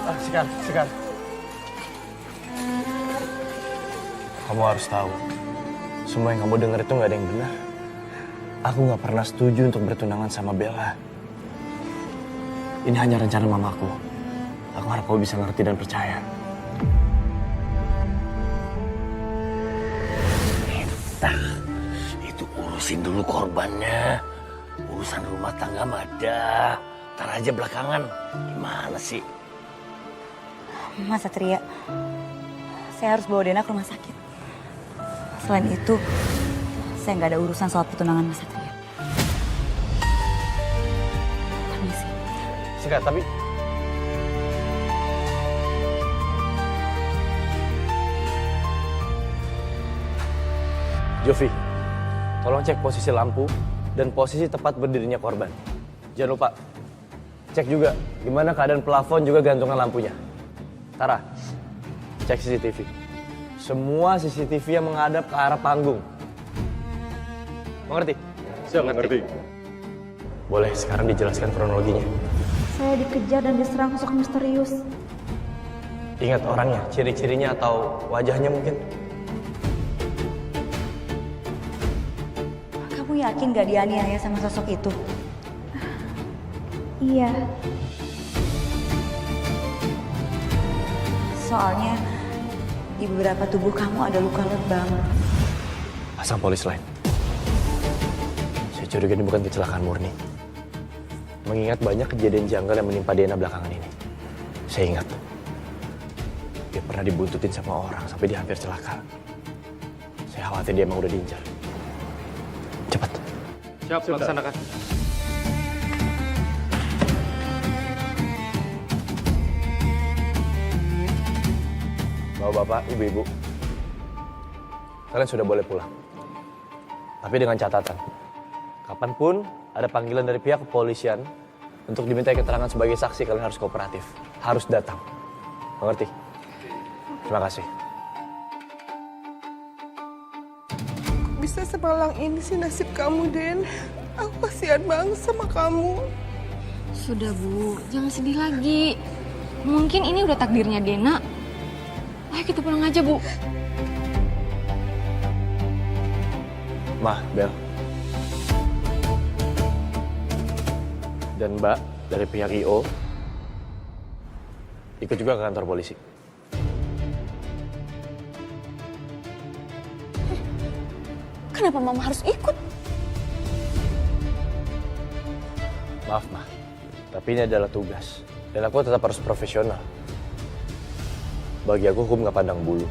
Sekar. Kamu harus tahu, semua yang kamu dengar itu nggak ada yang benar. Aku nggak pernah setuju untuk bertunangan sama Bella. Ini hanya rencana mamaku. Aku harap kamu bisa ngerti dan percaya. Itu urusin dulu korbannya. Urusan rumah tangga mah ada. Ntar aja belakangan. Gimana sih? Mas Satria, saya harus bawa Dena ke rumah sakit. Selain itu, saya nggak ada urusan soal pertunangan Mas Satria. Permisi. Sekar, tapi... Jovi, tolong cek posisi lampu dan posisi tempat berdirinya korban. Jangan lupa, cek juga gimana keadaan plafon juga gantungan lampunya. Tara, cek CCTV. Semua CCTV yang menghadap ke arah panggung. Mengerti? Siap, mengerti. Boleh sekarang dijelaskan kronologinya. Saya dikejar dan diserang sosok misterius. Ingat orangnya, ciri-cirinya atau wajahnya mungkin? Kamu yakin gak dianiaya sama sosok itu? Iya, Soalnya di beberapa tubuh kamu ada luka lebam. Pasang polis lain. Saya curiga ini bukan kecelakaan murni. Mengingat banyak kejadian janggal yang menimpa Dena belakangan ini. Saya ingat, dia pernah dibuntutin sama orang sampai dia hampir celaka. Saya khawatir dia emang udah diincar. Cepat. Siap, laksanakan. Bapak, ibu-ibu, kalian sudah boleh pulang. Tapi dengan catatan, kapanpun ada panggilan dari pihak kepolisian untuk dimintai keterangan sebagai saksi, kalian harus kooperatif, harus datang. Mengerti? Terima kasih. Bisa semalang ini sih nasib kamu, Den. Aku kasihan banget sama kamu. Sudah, Bu. Jangan sedih lagi. Mungkin ini udah takdirnya Dena. Ayo kita pulang aja, Bu. Mah, Bel. Dan Mbak dari pihak IO ikut juga ke kantor polisi. Kenapa Mama harus ikut? Maaf, Mah. Tapi ini adalah tugas. Dan aku tetap harus profesional. Bagi aku hukum gak pandang bulu.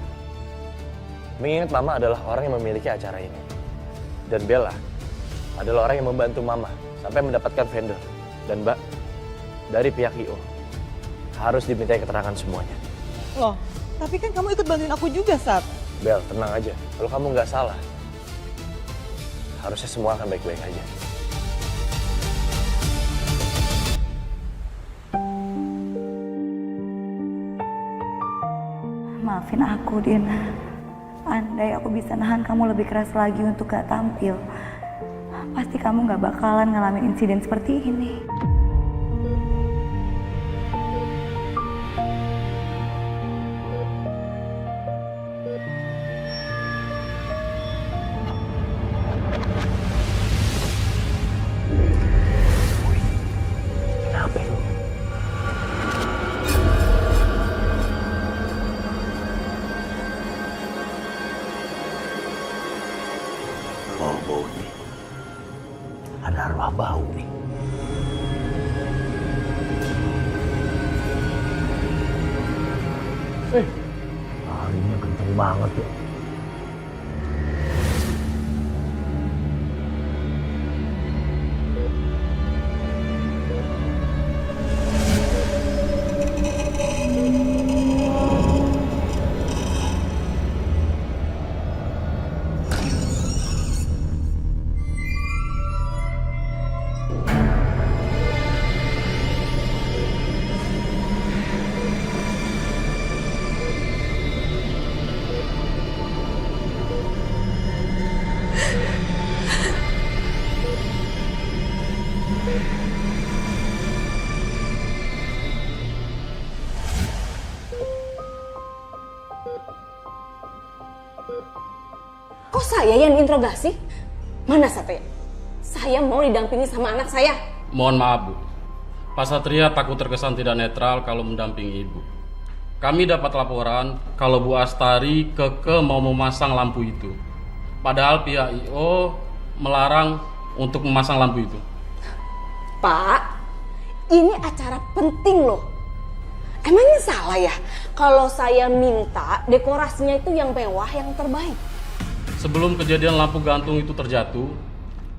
Mengingat Mama adalah orang yang memiliki acara ini. Dan Bella adalah orang yang membantu Mama sampai mendapatkan vendor. Dan Mbak, dari pihak IO, harus dimintai keterangan semuanya. Loh, tapi kan kamu ikut bantuin aku juga, Sat. Bel, tenang aja. Kalau kamu nggak salah, harusnya semua akan baik-baik aja. Maafin aku, Din. Andai aku bisa nahan kamu lebih keras lagi untuk gak tampil, pasti kamu gak bakalan ngalamin insiden seperti ini. Kenapa itu? Oh, bau nih. Ada arwah bau nih. Harinya kenceng banget ya. Kok saya yang diinterogasi? Mana Satria? Saya mau didampingi sama anak saya. Mohon maaf, Bu. Pak Satria takut terkesan tidak netral kalau mendampingi Ibu. Kami dapat laporan kalau Bu Astari keke mau memasang lampu itu. Padahal pihak IO melarang untuk memasang lampu itu. Pak, ini acara penting loh. Emangnya salah ya kalau saya minta dekorasinya itu yang mewah, yang terbaik? Sebelum kejadian lampu gantung itu terjatuh,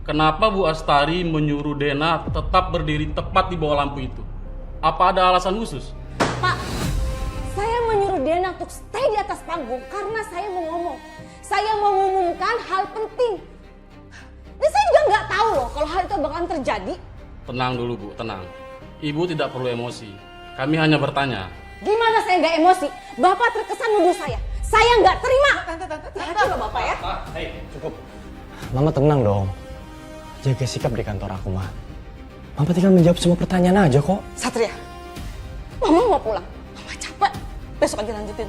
kenapa Bu Astari menyuruh Dena tetap berdiri tepat di bawah lampu itu? Apa ada alasan khusus? Pak, saya menyuruh Dena untuk stay di atas panggung karena saya mau ngomong. Saya mau mengumumkan hal penting. Dan saya juga nggak tahu loh kalau hal itu bakalan terjadi. Tenang dulu, Bu, tenang. Ibu tidak perlu emosi. Kami hanya bertanya. Gimana saya nggak emosi? Bapak terkesan nuduh saya. Saya nggak terima. Tante loh Bapak ya. Cukup. Mama tenang dong. Jaga sikap di kantor aku, Ma. Mama tinggal menjawab semua pertanyaan aja kok. Satria, Mama mau pulang. Mama capek. Besok aja lanjutin.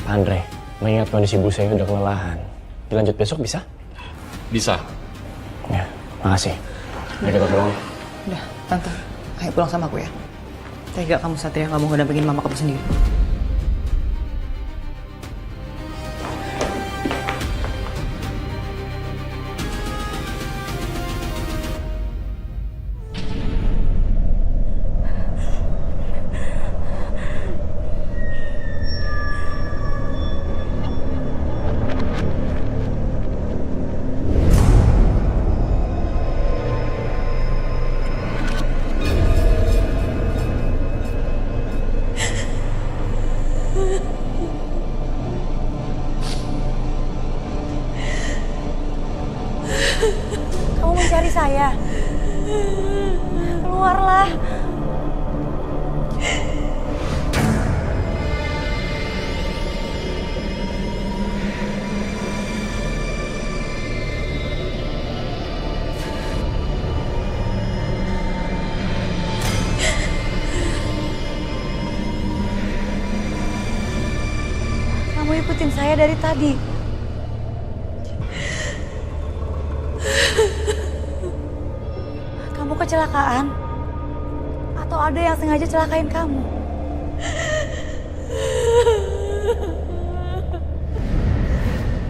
Pak Andre, mengingat kondisi ibu saya udah kelelahan. Dilanjut besok bisa? Bisa. Ya, makasih. Udah kita pulang. Udah, Tante. Ayo pulang sama aku ya. Tega kamu Satria, nggak mau ngedampingin mama kamu sendiri. Kamu mencari saya? Keluarlah. Kamu ikutin saya dari tadi. Kamu kecelakaan? Atau ada yang sengaja celakain kamu?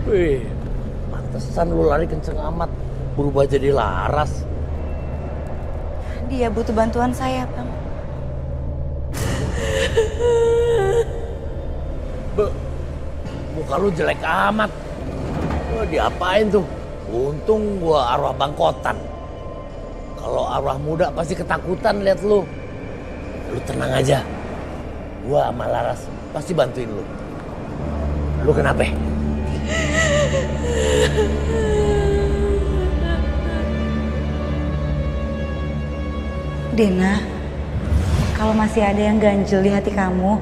Wih, pantesan lu lari kenceng amat. Berubah jadi Laras. Dia butuh bantuan saya, Bang. Muka lu jelek amat. Wah, diapain tuh? Untung gua arwah bangkotan. Kalau arwah muda pasti ketakutan lihat lu. Lu tenang aja. Gua sama Laras pasti bantuin lu. Lu kenapa? Dena, kalau masih ada yang ganjel di hati kamu,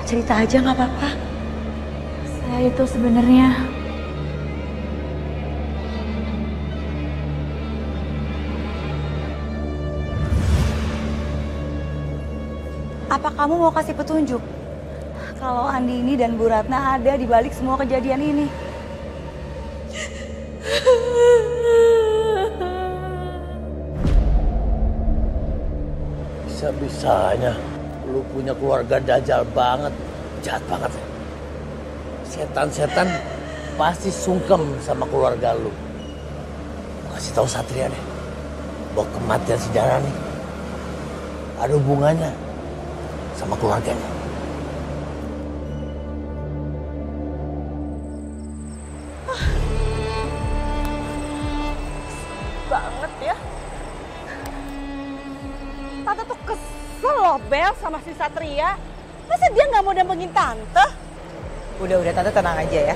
cerita aja nggak apa-apa. Saya itu sebenarnya apa kamu mau kasih petunjuk kalau Andini dan Bu Ratna ada di balik semua kejadian ini? Bisa-bisanya lu punya keluarga dajal banget, jahat banget. Setan-setan pasti sungkem sama keluarga lu. Kasih tahu Satria deh, bahwa kematian si Dara nih ada hubungannya sama keluarganya. Banget ya. Tante tuh kesel loh Bel sama si Satria. Masa dia nggak mau dampingin Tante? Udah Tante tenang aja ya.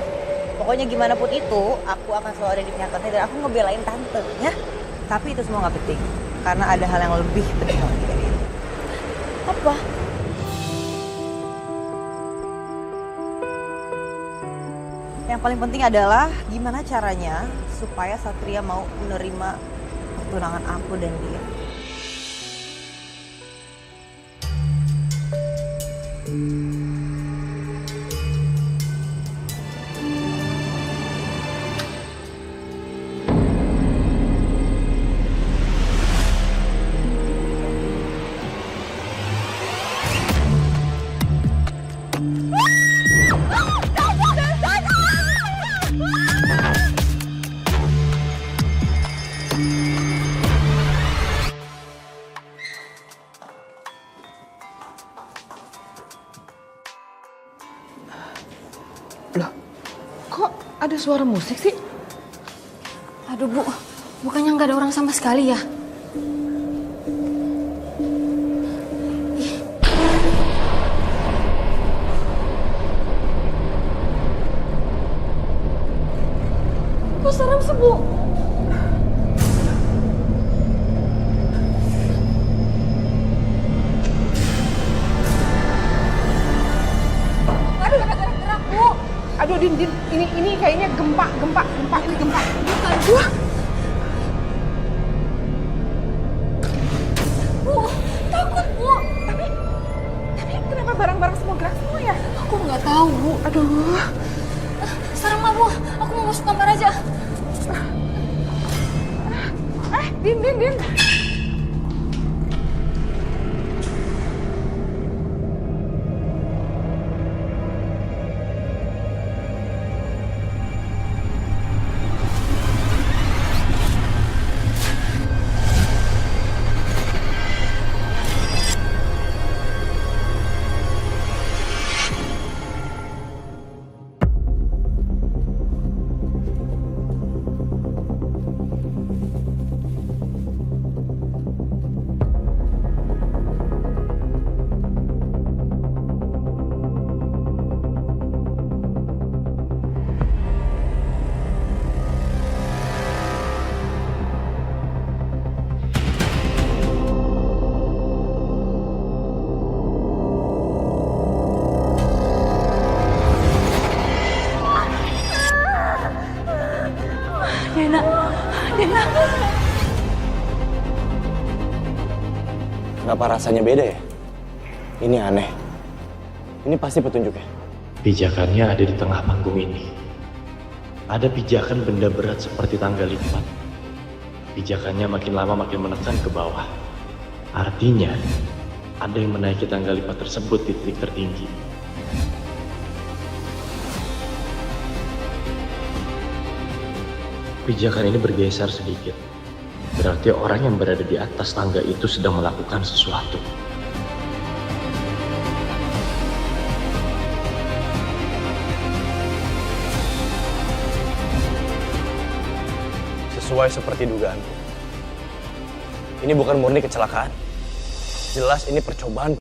Pokoknya gimana pun itu, aku akan selalu ada di pihak Tante dan aku ngebelain Tante ya. Tapi itu semua nggak penting, karena ada hal yang lebih penting lagi dari itu. Apa? Yang paling penting adalah gimana caranya supaya Satria mau menerima pertunangan aku dan dia. Loh, kok ada suara musik sih? Aduh Bu, bukannya nggak ada orang sama sekali ya? Kok serem sih, Bu? Aduh, ada gerak-gerak, Bu. Aduh, Din, ini kayaknya gempa. Wah, Bu, takut Bu. tapi kenapa barang-barang semua gerak semua ya? Aku nggak tahu Bu. Aduh, Sekarang mah Bu, aku mau masuk kamar aja. Din. Dena. Kenapa rasanya beda ya? Ini aneh. Ini pasti petunjuknya. Pijakannya ada di tengah panggung ini. Ada pijakan benda berat seperti tangga lipat. Pijakannya makin lama makin menekan ke bawah. Artinya, ada yang menaiki tangga lipat tersebut di titik tertinggi. Pijakan ini bergeser sedikit. Berarti orang yang berada di atas tangga itu sedang melakukan sesuatu. Sesuai seperti dugaanku. Ini bukan murni kecelakaan. Jelas ini percobaan.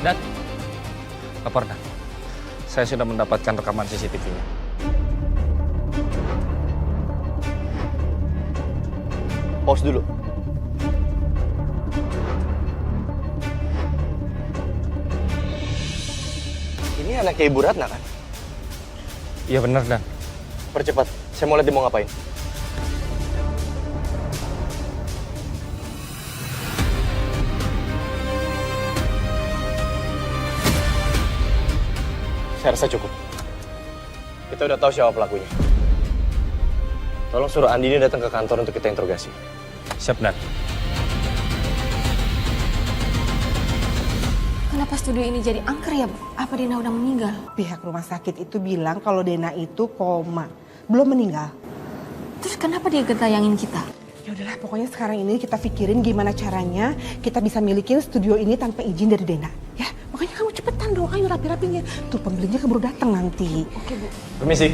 Dan, lapor Dan. Saya sudah mendapatkan rekaman CCTV-nya. Pause dulu. Ini anaknya Ibu Ratna kan? Iya benar Dan. Percepat, saya mau lihat dia mau ngapain. Saya rasa cukup. Kita udah tahu siapa pelakunya. Tolong suruh Andini datang ke kantor untuk kita interogasi. Siap, Dan. Kenapa studio ini jadi angker ya, Bu? Apa Dena udah meninggal? Pihak rumah sakit itu bilang kalau Dena itu koma, belum meninggal. Terus kenapa dia getayangin kita? Ya udahlah, pokoknya sekarang ini kita pikirin gimana caranya kita bisa milikin studio ini tanpa izin dari Dena. Ya, makanya kamu cepetan dong, ayo rapi-rapinya. Tuh pembelinya keburu datang nanti. Oke, Bu. Permisi.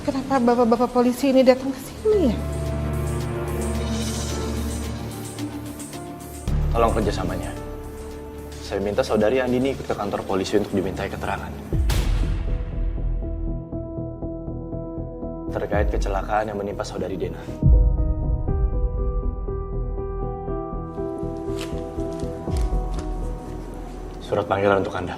Kenapa bapak-bapak polisi ini datang ke sini ya? Tolong kerjasamanya. Saya minta saudari Andini ikut ke kantor polisi untuk dimintai keterangan. Terkait kecelakaan yang menimpa saudari Dena. Surat panggilan untuk Anda.